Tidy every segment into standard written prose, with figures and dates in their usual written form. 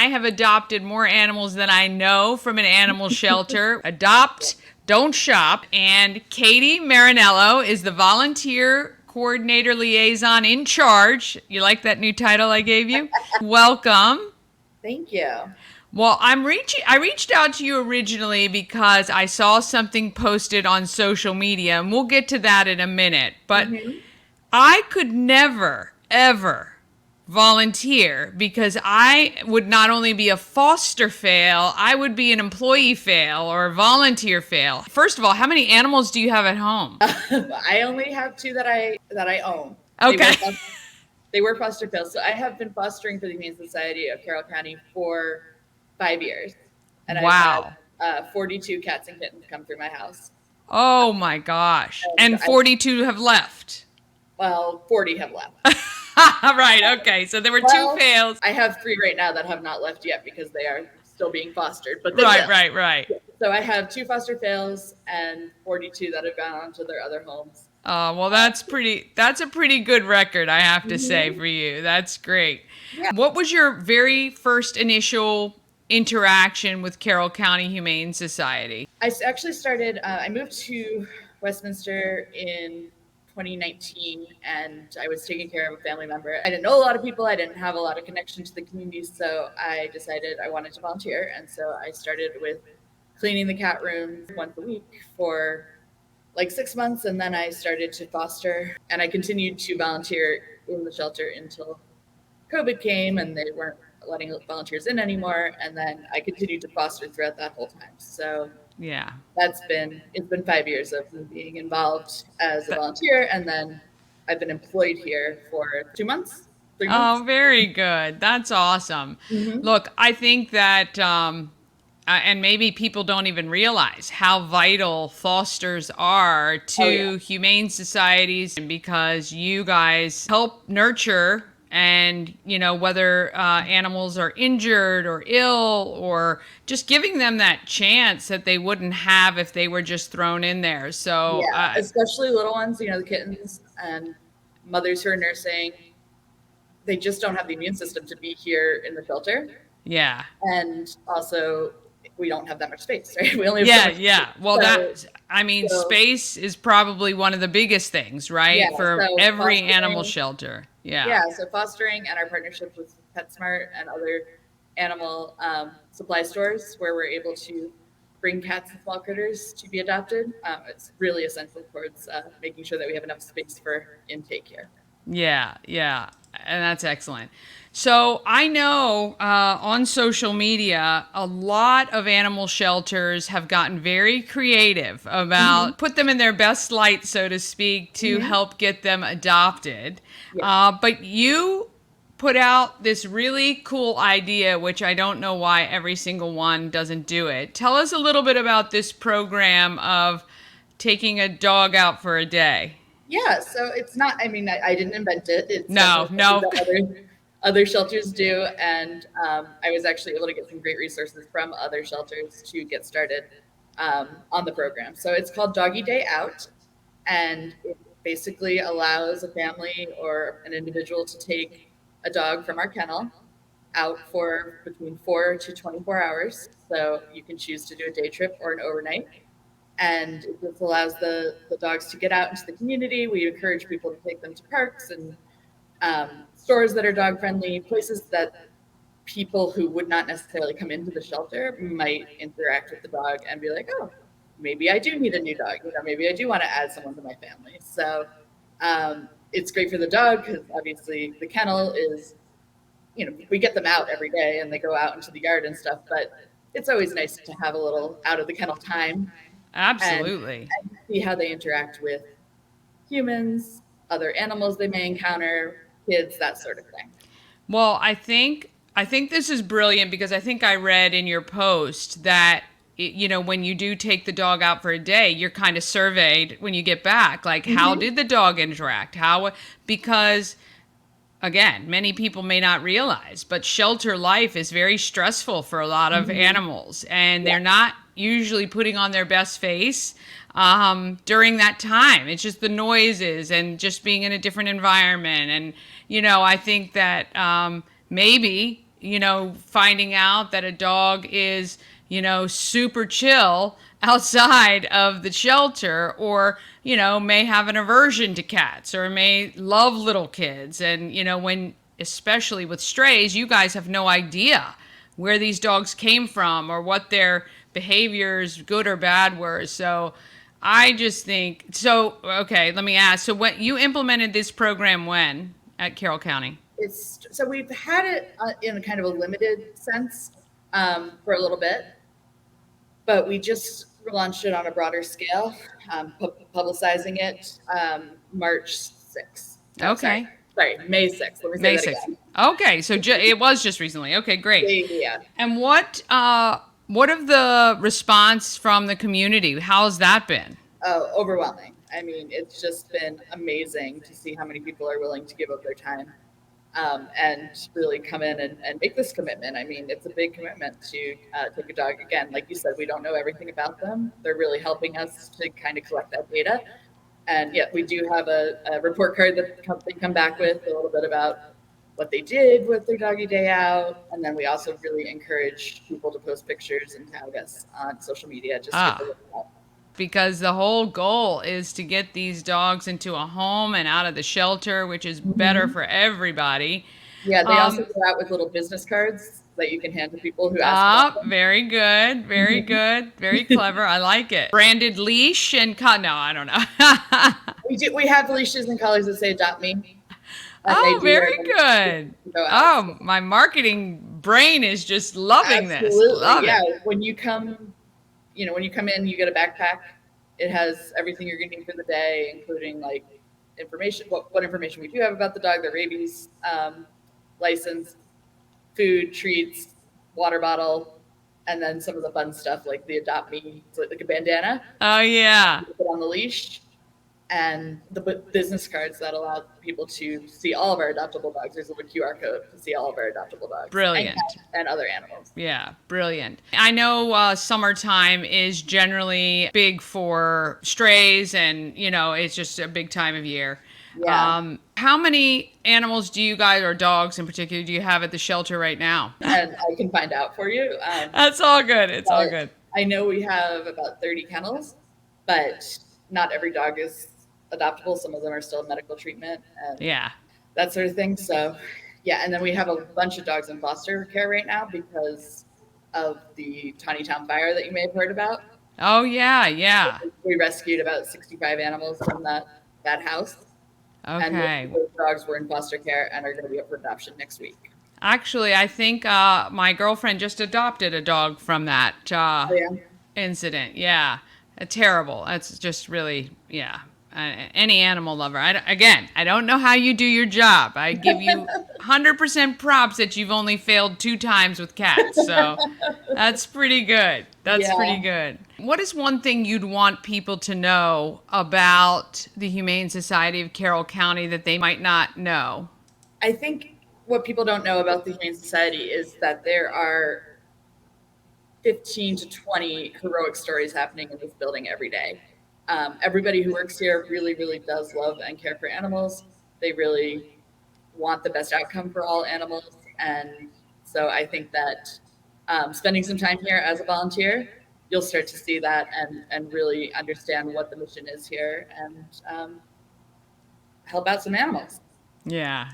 I have adopted more animals than I know from an animal shelter. Adopt, don't shop. And Katie Marinello is the volunteer coordinator liaison in charge. You like that new title I gave you? Welcome. Thank you. Well, I reached out to you originally because I saw something posted on social media, and we'll get to that in a minute. But Hmm. I could never, ever volunteer because I would not only be a foster fail, I would be an employee fail or a volunteer fail. First of all, how many animals do you have at home? I only have two that I own. They Okay. were they were foster fails. So I have been fostering for the Humane Society of Carroll County for 5 years, and I've had Wow. 42 cats and kittens come through my house. Oh my gosh. And And 42 have left. 40 have left. Right. Okay. So there were two Well, fails. I have three right now that have not left yet because they are still being fostered, but they Right, will. right, right. So I have two foster fails and 42 that have gone on to their other homes. Well, that's a pretty good record, I have to say, Mhm. for you. That's great. Yeah. What was your very first initial interaction with Carroll County Humane Society? Actually started, I moved to Westminster in 2019 and I was taking care of a family member. I didn't know a lot of people, I didn't have a lot of connection to the community, so I decided I wanted to volunteer. And so I started with cleaning the cat rooms once a week for like 6 months. And then I started to foster and I continued to volunteer in the shelter until COVID came and they weren't letting volunteers in anymore. And then I continued to foster throughout that whole time. So Yeah. it's been 5 years of me being involved as a Th- volunteer, and then I've been employed here for 2 months, 3 months. Oh, very good. That's awesome. Hmm. Look, I think that, and maybe people don't even realize how vital fosters are Oh yeah. to humane societies because you guys help nurture and, whether animals are injured or ill or just giving them that chance that they wouldn't have if they were just thrown in there. So, Yeah, especially little ones, the kittens and mothers who are nursing, they just don't have the immune system to be here in the shelter. yeah. And also, we don't have that much space, right? We only have so Yeah, much space. yeah. Well, So, I mean, so space is probably one of the biggest things, yeah, right? For so every animal fostering, shelter. Yeah. yeah, so fostering and our partnerships with PetSmart and other animal supply stores where we're able to bring cats and small critters to be adopted. It's really essential towards making sure that we have enough space for intake here. Yeah, yeah, and that's excellent. So I know on social media, a lot of animal shelters have gotten very creative Hmm. about put them in their best light, so to speak, to Hmm. help get them adopted. Yeah. But you put out this really cool idea, which I don't know why every single one doesn't do it. Tell us a little bit about this program of taking a dog out for a day. Yeah, so it's not, I mean, I didn't invent it. It's No, definitely something no. that other shelters do. And I was actually able to get some great resources from other shelters to get started on the program. So it's called Doggy Day Out. And it basically allows a family or an individual to take a dog from our kennel out for between 4 to 24 hours. So you can choose to do a day trip or an overnight, and this allows the dogs to get out into the community. We encourage people to take them to parks and stores that are dog friendly, places that people who would not necessarily come into the shelter might interact with the dog and be like, oh, maybe I do need a new dog. Maybe I do want to add someone to my family. So it's great for the dog because obviously the kennel is, we get them out every day and they go out into the yard and stuff, but it's always nice to have a little out of the kennel time and, Absolutely. and see how they interact with humans, other animals they may encounter, kids, that sort of thing. Well, I think this is brilliant because I think I read in your post that when you do take the dog out for a day, you're kind of surveyed when you get back, like how Hmm. did the dog interact? How because again, many people may not realize, but shelter life is very stressful for a lot of Hmm. animals, and Yeah. they're not usually putting on their best face during that time. It's just the noises and just being in a different environment. And, I think that maybe finding out that a dog is, super chill outside of the shelter, or, may have an aversion to cats, or may love little kids. And, when, especially with strays, you guys have no idea where these dogs came from or what their behaviors, good or bad, were. So I just think so. Okay, let me ask. So, when you implemented this program, when at Carroll County? So we've had it in a kind of a limited sense for a little bit, but we just launched it on a broader scale, publicizing it March 6th. No, Okay, sorry, May 6th. Let me say May that 6th. again. Okay, so it was just recently. Okay, great. Yeah, yeah. And what of the response from the community? How's that been? Oh, overwhelming. I mean, it's just been amazing to see how many people are willing to give up their time and really come in and make this commitment. I mean, it's a big commitment to take a dog. Again, like you said, we don't know everything about them. They're really helping us to kind of collect that data. And yet we do have a report card that they come back with a little bit about what they did with their doggy day out. And then we also really encourage people to post pictures and tag us on social media just to get the word out. Because the whole goal is to get these dogs into a home and out of the shelter, which is better for everybody. Yeah, they also go out with little business cards that you can hand to people who ask about them. Very good, very good, very clever. I like it. Branded leash and no, I don't know. We have leashes and collars that say "Adopt Me." Oh, very good. Go out. Oh, my marketing brain is just loving this. Absolutely, yeah. It. When you come in, you get a backpack. It has everything you're going to need for the day, including like information, what information we do have about the dog, the rabies license, food, treats, water bottle, and then some of the fun stuff like the Adopt Me, so like a bandana. Oh yeah. Put on the leash, and the business cards that allow people to see all of our adoptable dogs. There's a little QR code to see all of our adoptable dogs. Brilliant. And other animals. Yeah, brilliant. I know summertime is generally big for strays, and it's just a big time of year. Yeah. How many animals do you guys, or dogs in particular, do you have at the shelter right now? And I can find out for you. That's all good. It's all good. I know we have about 30 kennels, but not every dog is adoptable. Some of them are still in medical treatment and that sort of thing. So yeah, and then we have a bunch of dogs in foster care right now because of the Tawny Town fire that you may have heard about. Oh yeah. We rescued about 65 animals from that house. Okay. And those dogs were in foster care and are going to be up for adoption next week. Actually, I think my girlfriend just adopted a dog from that incident. Yeah. Terrible. That's just really, any animal lover. I don't know how you do your job. I give you 100% props that you've only failed 2 times with cats. So that's pretty good. That's pretty good. What is one thing you'd want people to know about the Humane Society of Carroll County that they might not know? I think what people don't know about the Humane Society is that there are 15 to 20 heroic stories happening in this building every day. Everybody who works here really, really does love and care for animals. They really want the best outcome for all animals. And so I think that spending some time here as a volunteer, you'll start to see that and really understand what the mission is here and help out some animals. Yeah.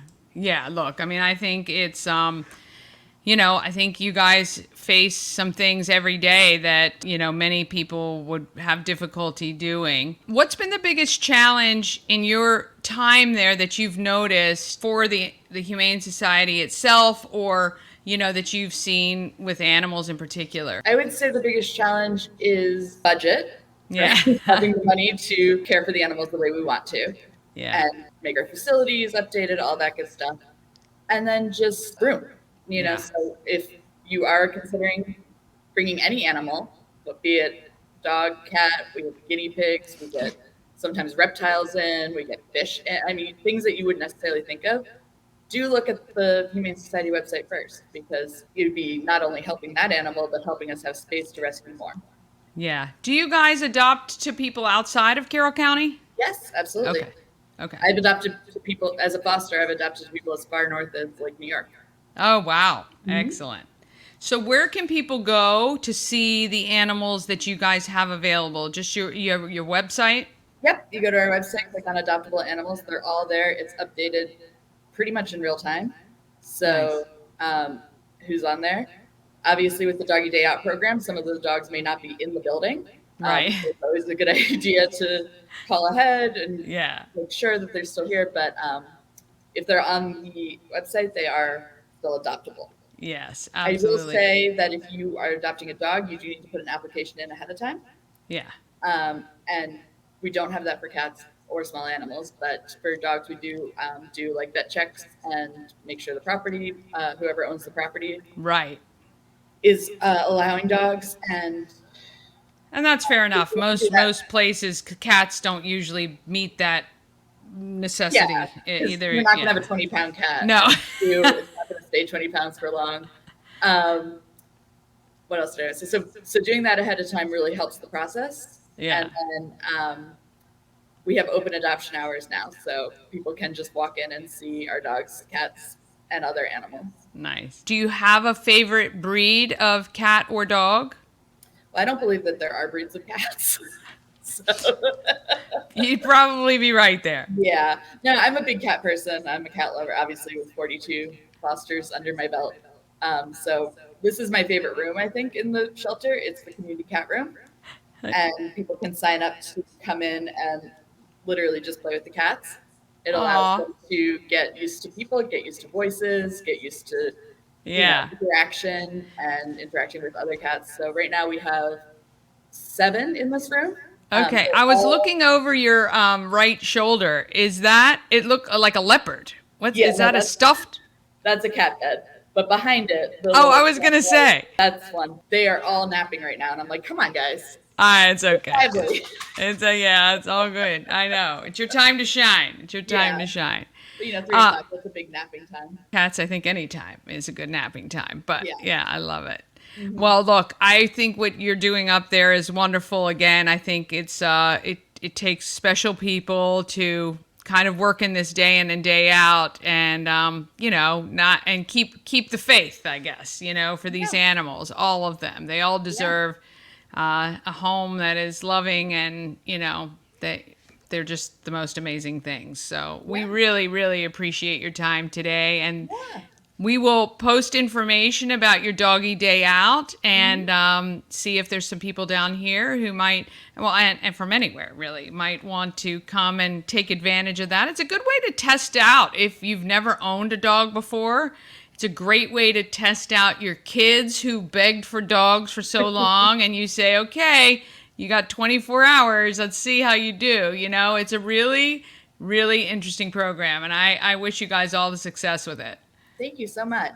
Look, I mean, I think it's, I think you guys face some things every day that, many people would have difficulty doing. What's been the biggest challenge in your time there that you've noticed for the Humane Society itself, or, that you've seen with animals in particular? I would say the biggest challenge is budget. Yeah. Having the money to care for the animals the way we want to. Yeah. And make our facilities updated, all that good stuff. And then just room. So if you are considering bringing any animal, be it dog, cat, we get guinea pigs, we get sometimes reptiles in, we get fish. I mean, things that you wouldn't necessarily think of. Do look at the Humane Society website first, because you'd be not only helping that animal, but helping us have space to rescue more. Yeah. Do you guys adopt to people outside of Carroll County? Yes, absolutely. Okay. I've adopted to people as a foster. I've adopted to people as far north as like New York. Oh, wow. Mm-hmm. Excellent. So where can people go to see the animals that you guys have available? Just your website? Yep, you go to our website, click on adoptable animals. They're all there. It's updated pretty much in real time. So, Nice. um, who's on there? Obviously, with the Doggy Day Out program, some of those dogs may not be in the building. Right. So it's always a good idea to call ahead and Yeah. make sure that they're still here. But if they're on the website, they are still adoptable. Yes, I will absolutely. say that if you are adopting a dog, you do need to put an application in ahead of time. Yeah. And we don't have that for cats or small animals, but for dogs, we do like vet checks and make sure the property, whoever owns the property, Right. is allowing dogs. And And that's fair we enough. do that. Most places cats don't usually meet that Yeah, necessity because either. you're not going to Yeah. have a 20-pound cat. No. And it's not going to stay 20 pounds for long. Um, what else did I say? So doing that ahead of time really helps the process. Yeah. And then we have open adoption hours now, so people can just walk in and see our dogs, cats, and other animals. Nice. Do you have a favorite breed of cat or dog? Well, I don't believe that there are breeds of cats. So You'd probably be right there. yeah, no, I'm a big cat person. I'm a cat lover, obviously, with 42 fosters under my belt. So this is my favorite room, I think, in the shelter. It's the community cat room, and people can sign up to come in and literally just play with the cats. It allows Aw. them to get used to people, get used to voices, get used to Yeah. interaction and interacting with other cats. So right now we have 7 in this room. Okay. They're I was all looking over your right shoulder. Is that it? Look like a leopard. What yeah, is no, that? A stuffed? that's a cat bed. But behind it, the Oh, little I was gonna say. that's one. They are all napping right now, and I'm like, come on, guys, Ah, it's okay. lively. It's a yeah. It's all good. I know. It's your time to shine. It's your time Yeah, to shine. but 3 Uh, o'clock. That's a big napping time. Cats, I think any time is a good napping time. But Yeah. yeah, I love it. Mm-hmm. Well, look, I think what you're doing up there is wonderful. Again, I think it takes special people to kind of work in this day in and day out, and not and keep the faith. I guess for these Yeah, animals, all of them, they all yeah, deserve a home that is loving, and they're just the most amazing things. So we yeah, really, really appreciate your time today, and yeah. we will post information about your doggy day out and Mm-hmm. see if there's some people down here who might, well, and from anywhere really, might want to come and take advantage of that. It's a good way to test out if you've never owned a dog before. It's a great way to test out your kids who begged for dogs for so long, and you say, okay, you got 24 hours. Let's see how you do. It's a really, really interesting program, and I wish you guys all the success with it. Thank you so much.